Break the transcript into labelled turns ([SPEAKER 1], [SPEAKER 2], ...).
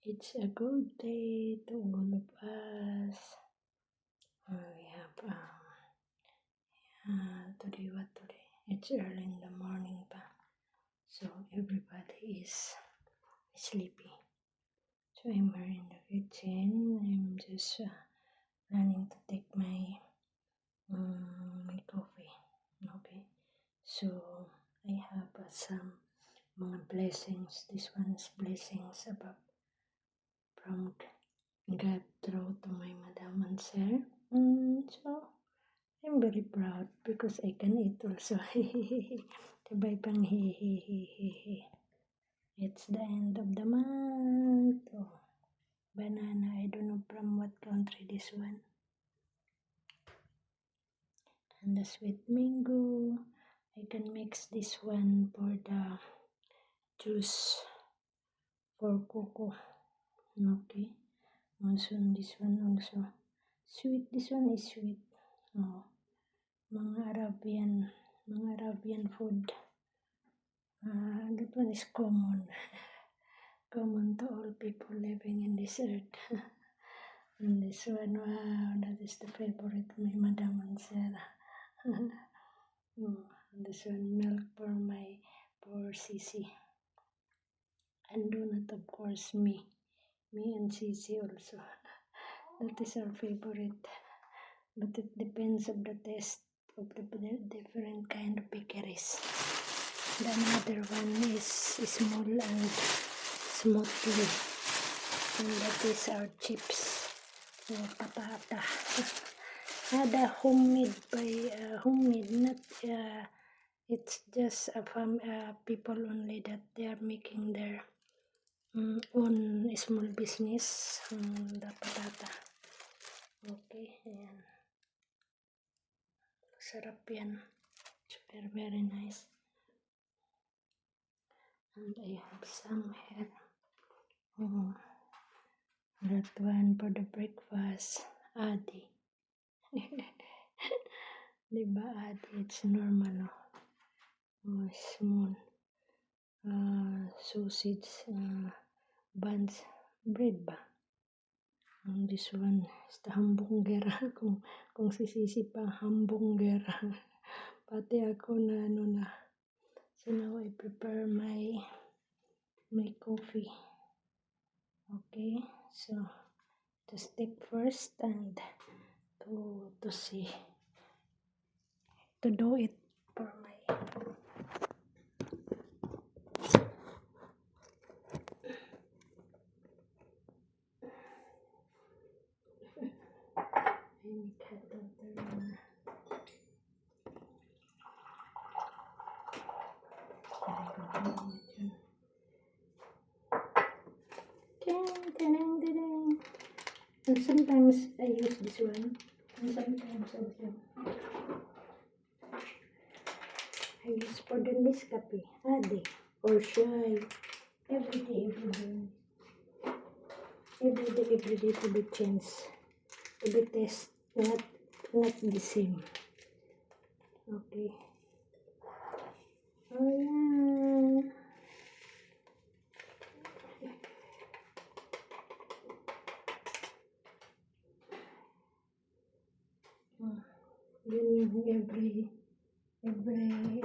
[SPEAKER 1] It's a good day to all of us. We have today what today? It's early in the morning pa. So everybody is sleepy. So I'm here in the kitchen. I'm just planning to take my coffee. Okay. So I have some mga blessings. This one's blessings about from God through to my madam and sir. So I'm very proud because I can eat also. Sabay pang he. It's the end of the month. Oh, banana. I don't know from what country this one. And the sweet mango. I can mix this one for the juice for cocoa. Okay. Also this one also sweet. This one is sweet. Oh, mga Arabian food. That one is common to all people living in this earth. And this one, wow, that is the favorite of my madam and Sarah. This one, milk for Sisi. And donut, of course, me and Sisi also. That is our favorite. But it depends on the taste of the different kind of bakeries. The another one is small and smoothly. And that is our chips. Patata. The homemade not it's just people only that they are making their own small business. The patata. Okay, ayan. Sarap yan. Super very nice. And I have some here. That one for the breakfast. Adi. Diba Adi? It's normal. Small. Sausage. Buns. Bread ba? And this one is the hamburger. kung sisisi pa, hamburger. Pati ako na. So now I prepare my coffee. Okay, so just take first and to see to do it for my and sometimes I use this one, and sometimes also I use for the Nescafe, Adi, or Chai, every day to be changed, to be test, not the same. Okay. Oh yeah. Yun yung every